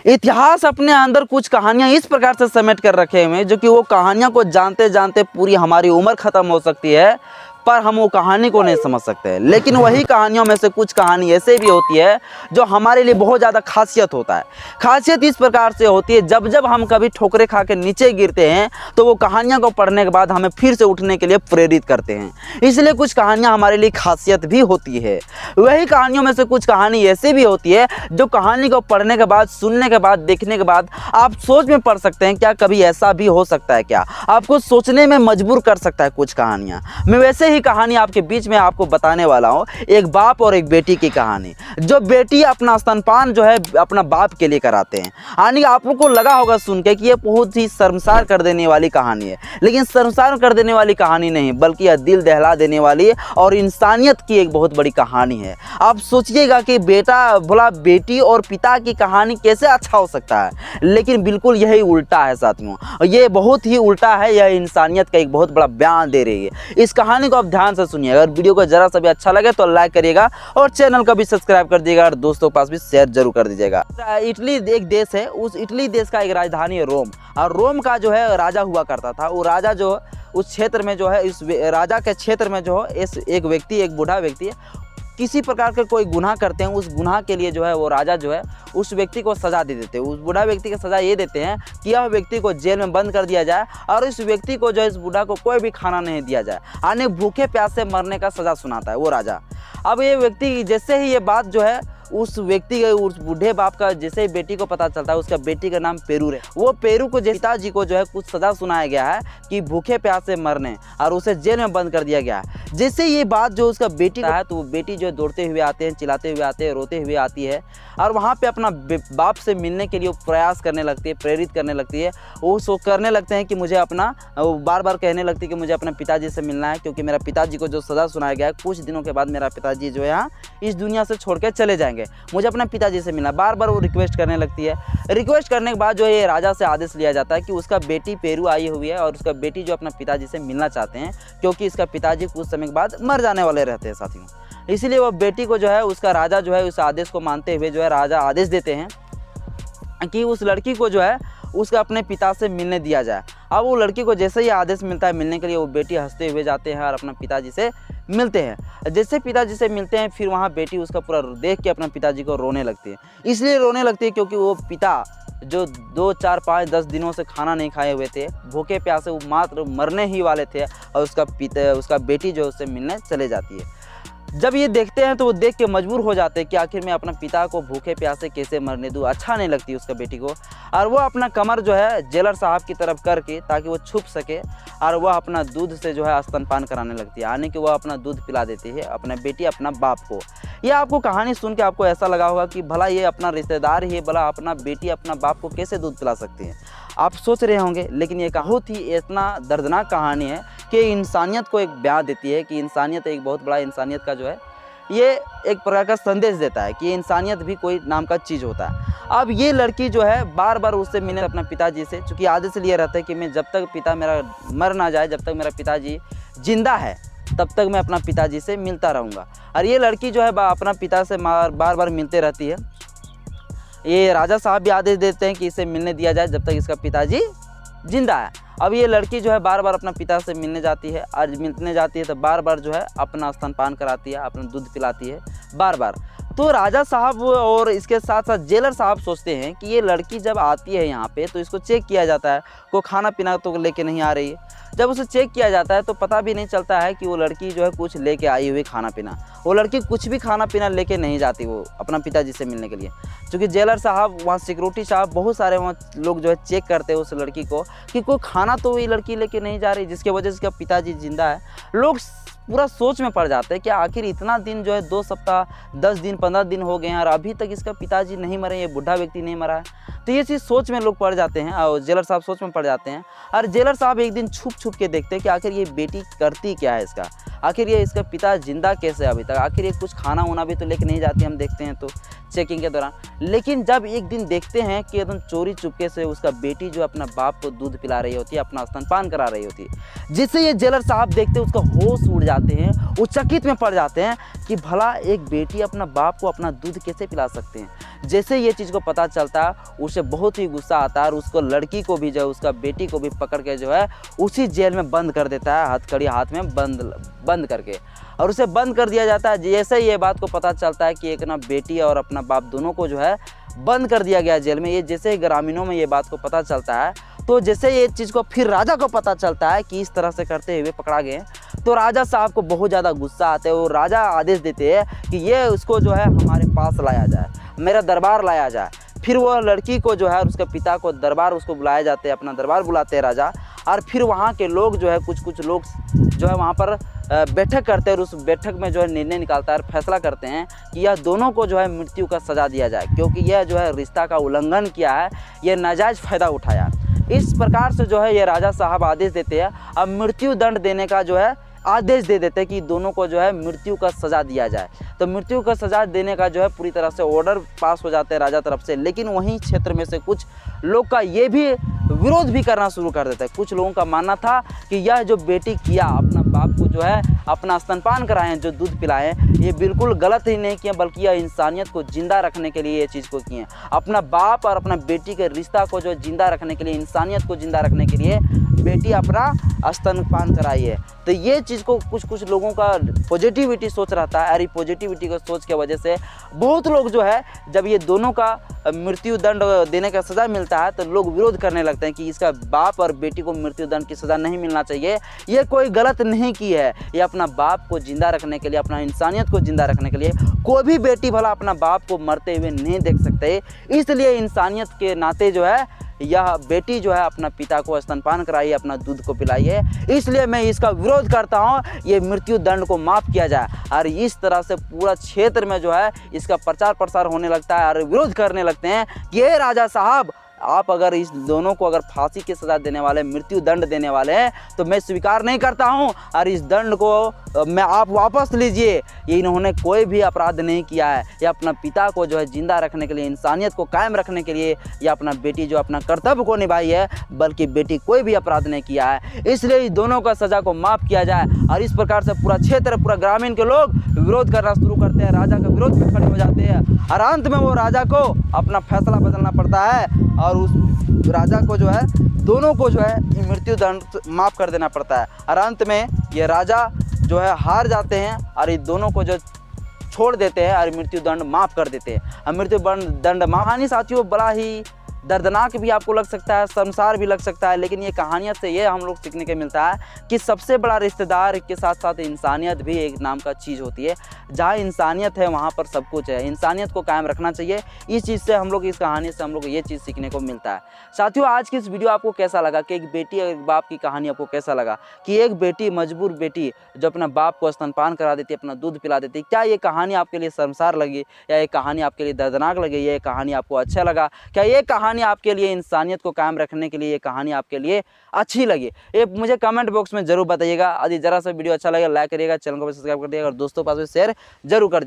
इतिहास अपने अंदर कुछ कहानियां इस प्रकार से समेट कर रखे हुए हैं जो कि वो कहानियां को जानते जानते पूरी हमारी उम्र ख़त्म हो सकती है, पर हम वो कहानी को नहीं समझ सकते। लेकिन वही कहानियों में से कुछ कहानी ऐसे भी होती है जो हमारे लिए बहुत ज़्यादा खासियत होता है। खासियत इस प्रकार से होती है, जब जब हम कभी ठोकरे खा के नीचे गिरते हैं तो वो कहानियों को पढ़ने के बाद हमें फिर से उठने के लिए प्रेरित करते हैं। इसलिए कुछ कहानियाँ हमारे लिए खासियत भी होती है। वही कहानियों में से कुछ कहानी ऐसी भी होती है जो कहानी को पढ़ने के बाद, सुनने के बाद, देखने के बाद आप सोच में पढ़ सकते हैं, क्या कभी ऐसा भी हो सकता है क्या? आपको सोचने में मजबूर कर सकता है कुछ कहानियाँ। मैं वैसे ही कहानी आपके बीच में आपको बताने वाला हूँ, एक बाप और एक बेटी की कहानी। जो बेटी अपना स्तनपान जो है अपना बाप के लिए कराते हैं। यानी आप लोग को लगा होगा सुन के कि ये बहुत ही शर्मसार कर देने वाली कहानी है, लेकिन शर्मसार कर देने वाली कहानी नहीं, बल्कि यह दिल दहला देने वाली और इंसानियत की एक बहुत बड़ी कहानी है। आप सोचिएगा कि बेटा बोला बेटी और पिता की कहानी कैसे अच्छा हो सकता है, लेकिन बिल्कुल यही उल्टा है साथियों। ये बहुत ही उल्टा है, यह इंसानियत का एक बहुत बड़ा बयान दे रही है। इस कहानी को आप ध्यान से सुनिए। अगर वीडियो को जरा सा भी अच्छा लगे तो लाइक करिएगा और चैनल को भी सब्सक्राइब कर दीजिएगा और दोस्तों के पास भी शेयर जरूर कर दीजिएगा। इटली एक देश है, उस इटली देश का एक राजधानी है रोम, और रोम का जो है राजा हुआ करता था। वो राजा जो उस क्षेत्र में जो है, इस राजा के क्षेत्र में जो है एक व्यक्ति, एक बूढ़ा व्यक्ति है, किसी प्रकार के कोई गुनाह करते हैं, उस गुनाह के लिए जो है वो राजा जो है उस व्यक्ति को सज़ा दे देते हैं। उस बूढ़ा व्यक्ति की सज़ा ये देते हैं कि यह व्यक्ति को जेल में बंद कर दिया जाए और इस व्यक्ति को जो है, इस बूढ़ा को कोई भी खाना नहीं दिया जाए, यानी भूखे प्यासे मरने का सज़ा सुनाता है वो राजा। अब ये व्यक्ति जैसे ही ये बात जो है उस व्यक्ति के, उस बूढ़े बाप का जैसे ही बेटी को पता चलता है, उसका बेटी का नाम पेरू है, वो पेरू को पिताजी को जो है कुछ सज़ा सुनाया गया है कि भूखे प्यासे मरने, और उसे जेल में बंद कर दिया गया है। जैसे ये बात जो उसका बेटी का है तो वो बेटी जो दौड़ते हुए आते हैं, चिल्लाते हुए आते हैं, रोते हुए आती है और वहाँ पे अपना बाप से मिलने के लिए वो प्रयास करने लगती है, प्रेरित करने लगती है। वो सो करने लगते हैं कि मुझे अपना, बार बार कहने लगती है कि मुझे अपने पिताजी से मिलना है, क्योंकि मेरा पिताजी को जो सज़ा सुनाया गया है, कुछ दिनों के बाद मेरा पिताजी जो है यहाँ इस दुनिया से छोड़ के चले जाएंगे, मुझे अपने पिताजी से मिलना। बार बार वो रिक्वेस्ट करने लगती है। रिक्वेस्ट करने के बाद जो है राजा से आदेश लिया जाता है कि उसका बेटी पेरू आई हुई है और उसका बेटी जो अपना पिताजी से मिलना चाहते हैं, क्योंकि इसका पिताजी कुछ समय के बाद मर जाने वाले रहते हैं साथियों। इसीलिए वो बेटी को जो है, उसका राजा जो है उस आदेश को मानते हुए जो है राजा आदेश देते हैं कि उस लड़की को जो है उसका अपने पिता से मिलने दिया जाए। अब वो लड़की को जैसे ही आदेश मिलता है मिलने के लिए, वो बेटी हंसते हुए जाते हैं और अपना पिताजी से मिलते हैं। जैसे पिताजी से मिलते हैं, फिर वहाँ बेटी उसका पूरा देख के अपना पिताजी को रोने लगती है। इसलिए रोने लगती है क्योंकि वो पिता जो 2, 4, 5, 10 दिनों से खाना नहीं खाए हुए थे, भूखे प्यासे वो मात्र मरने ही वाले थे, और उसका बेटी जो उससे मिलने चले जाती है। जब ये देखते हैं तो वो देख के मजबूर हो जाते हैं कि आखिर मैं अपना पिता को भूखे प्यासे कैसे मरने दूँ। अच्छा नहीं लगती उसका बेटी को, और वो अपना कमर जो है जेलर साहब की तरफ करके ताकि वो छुप सके, और वह अपना दूध से जो है स्तनपान कराने लगती है, यानी कि वह अपना दूध पिला देती है अपना बेटी अपना बाप को। ये आपको कहानी सुन के आपको ऐसा लगा होगा कि भला ये अपना रिश्तेदार ही, भला अपना बेटी अपना बाप को कैसे दूध पिला सकती है, आप सोच रहे होंगे। लेकिन ये बहुत ही इतना दर्दनाक कहानी है कि इंसानियत को एक बयान देती है कि इंसानियत एक बहुत बड़ा, इंसानियत का जो है ये एक प्रकार का संदेश देता है कि इंसानियत भी कोई नाम का चीज़ होता है। अब ये लड़की जो है बार बार उससे मिलने अपना पिताजी से, चूँकि आदेश लिए रहता है कि मैं जब तक पिता मेरा मर ना जाए, जब तक मेरा पिताजी जिंदा है तब तक मैं अपना पिताजी से मिलता रहूँगा। और ये लड़की जो है अपना पिता से बार बार मिलते रहती है। ये राजा साहब भी आदेश देते हैं कि इसे मिलने दिया जाए जब तक इसका पिताजी जिंदा है। अब ये लड़की जो है बार बार अपना पिता से मिलने जाती है, और मिलने जाती है तो बार बार जो है अपना स्तनपान कराती है, अपना दूध पिलाती है बार बार। तो राजा साहब और इसके साथ साथ जेलर साहब सोचते हैं कि ये लड़की जब आती है यहाँ पे तो इसको चेक किया जाता है, कोई खाना पीना तो लेके नहीं आ रही है। जब उसे चेक किया जाता है तो पता भी नहीं चलता है कि वो लड़की जो है कुछ लेके आई हुई खाना पीना। वो लड़की कुछ भी खाना पीना लेके नहीं जाती वो अपना पिताजी से मिलने के लिए, क्योंकि जेलर साहब, वहाँ सिक्योरिटी साहब, बहुत सारे वहाँ लोग जो है चेक करते हैं उस लड़की को कि कोई खाना तो ये लड़की लेके नहीं जा रही, जिसकी वजह से इसका पिताजी जिंदा है। लोग पूरा सोच में पड़ जाते हैं कि आखिर इतना दिन जो है 2 सप्ताह, 10 दिन, 15 दिन हो गए हैं और अभी तक इसका पिताजी नहीं मरे, ये बूढ़ा व्यक्ति नहीं मरा है। तो ये चीज़ सोच में लोग पड़ जाते हैं और जेलर साहब सोच में पड़ जाते हैं। और जेलर साहब एक दिन छुप छुप के देखते हैं कि आखिर ये बेटी करती क्या है इसका। आखिर ये इसका पिता जिंदा कैसे है अभी तक, आखिर ये कुछ खाना वाना भी तो लेके नहीं जाती, हम देखते हैं तो चेकिंग के दौरान। लेकिन जब एक दिन देखते हैं कि एकदम चोरी चुपके से उसका बेटी जो अपना बाप को दूध पिला रही होती है, अपना स्तनपान करा रही होती है, जिससे ये जेलर साहब देखते उसका होश उड़ जाते हैं, वो चकित में पड़ जाते हैं कि भला एक बेटी अपना बाप को अपना दूध कैसे पिला सकते हैं। जैसे ये चीज़ को पता चलता है उसे बहुत ही गुस्सा आता है और उसको लड़की को भी जो है उसका बेटी को भी पकड़ के जो है उसी जेल में बंद कर देता है, हथकड़ी हाथ में बंद करके, और उसे बंद कर दिया जाता है। जैसे ये बात को पता चलता है कि एक ना बेटी और अपना बाप दोनों को जो है बंद कर दिया गया जेल में, ये जैसे ही ग्रामीणों में ये बात को पता चलता है, तो जैसे ये चीज़ को फिर राजा को पता चलता है कि इस तरह से करते हुए पकड़ा गए, तो राजा साहब को बहुत ज़्यादा गुस्सा आता है। वो राजा आदेश देते हैं कि ये उसको जो है हमारे पास लाया जाए, मेरा दरबार लाया जाए। फिर वो लड़की को जो है उसके पिता को दरबार उसको बुलाए जाते हैं, अपना दरबार बुलाते हैं राजा, और फिर वहाँ के लोग जो है कुछ लोग जो है वहाँ पर बैठक करते हैं और उस बैठक में जो है निर्णय निकालता है और फैसला करते हैं कि यह दोनों को जो है मृत्यु का सज़ा दिया जाए, क्योंकि यह जो है रिश्ता का उल्लंघन किया है, यह नाजायज़ फ़ायदा उठाया। इस प्रकार से जो है ये राजा साहब आदेश देते हैं, अब मृत्यु दंड देने का जो है आदेश दे देते हैं कि दोनों को जो है मृत्यु का सज़ा दिया जाए। तो मृत्यु का सज़ा देने का जो है पूरी तरह से ऑर्डर पास हो जाते हैं राजा तरफ से। लेकिन वहीं क्षेत्र में से कुछ लोग का ये भी विरोध भी करना शुरू कर देता है। कुछ लोगों का मानना था कि यह जो बेटी किया, अपना बाप को जो है अपना स्तनपान कराएं, जो दूध पिलाएं, ये बिल्कुल गलत ही नहीं किया, बल्कि यह इंसानियत को ज़िंदा रखने के लिए ये चीज़ को किए। अपना बाप और अपना बेटी के रिश्ता को जो ज़िंदा रखने के लिए, इंसानियत को ज़िंदा रखने के लिए बेटी अपना स्तनपान कराई है। तो ये चीज़ को कुछ लोगों का पॉजिटिविटी सोच रहता है, और ये पॉजिटिविटी को सोच की वजह से बहुत लोग जो है जब ये दोनों का मृत्यु दंड देने का सज़ा मिलता है तो लोग विरोध करने लगते हैं कि इसका बाप और बेटी को मृत्यु दंड की सज़ा नहीं मिलना चाहिए, ये कोई गलत नहीं की है, ये अपना बाप को ज़िंदा रखने के लिए, अपना इंसानियत को ज़िंदा रखने के लिए। कोई भी बेटी भला अपना बाप को मरते हुए नहीं देख सकते, इसलिए इंसानियत के नाते जो है यह बेटी जो है अपना पिता को स्तनपान कराइए, अपना दूध को पिलाइए। इसलिए मैं इसका विरोध करता हूँ, ये मृत्यु दंड को माफ़ किया जाए। और इस तरह से पूरा क्षेत्र में जो है इसका प्रचार प्रसार होने लगता है और विरोध करने लगते हैं कि ये राजा साहब, आप अगर इस दोनों को अगर फांसी की सज़ा देने वाले, मृत्यु दंड देने वाले हैं, तो मैं स्वीकार नहीं करता हूं, और इस दंड को मैं आप वापस लीजिए। ये इन्होंने कोई भी अपराध नहीं किया है, ये अपना पिता को जो है ज़िंदा रखने के लिए, इंसानियत को कायम रखने के लिए, या अपना बेटी जो अपना कर्तव्य को निभाई है, बल्कि बेटी कोई भी अपराध नहीं किया है। इसलिए इस दोनों का सज़ा को माफ़ किया जाए। और इस प्रकार से पूरा क्षेत्र, पूरा ग्रामीण के लोग विरोध करना शुरू करते हैं, राजा का विरोध में खड़े हो जाते हैं, और अंत में वो राजा को अपना फैसला बदलना पड़ता है और उस राजा को जो है दोनों को जो है मृत्यु दंड माफ़ कर देना पड़ता है। और अंत में ये राजा जो है हार जाते हैं और ये दोनों को जो छोड़ देते हैं और मृत्यु दंड माफ़ कर देते हैं। और मृत्यु दंड कहानी साथियों बड़ा ही दर्दनाक भी आपको लग सकता है, शर्मसार भी लग सकता है, लेकिन ये कहानियत से ये हम लोग सीखने को मिलता है कि सबसे बड़ा रिश्तेदार के साथ साथ इंसानियत भी एक नाम का चीज़ होती है। जहाँ इंसानियत है वहाँ पर सब कुछ है, इंसानियत को कायम रखना चाहिए। इस चीज़ से हम लोग, इस कहानी से हम लोग ये चीज़ सीखने को मिलता है। साथियों, आज की इस वीडियो आपको कैसा लगा कि एक बेटी और एक बाप की कहानी आपको कैसा लगा कि एक बेटी, मजबूर बेटी जो अपना बाप को स्तनपान करा देती है, अपना दूध पिला देती है, क्या ये कहानी आपके लिए शर्मसार लगी, या ये कहानी आपके लिए दर्दनाक लगी, ये कहानी आपको अच्छा लगा, क्या ये कहानी आपके लिए, इंसानियत को कायम रखने के लिए ये कहानी आपके लिए अच्छी लगी? ये मुझे कमेंट बॉक्स में जरूर बताइएगा। यदि जरा सा वीडियो अच्छा लगे लाइक करिएगा, चैनल को सब्सक्राइब कर दिएगा और दोस्तों के पास में शेयर जरूर कर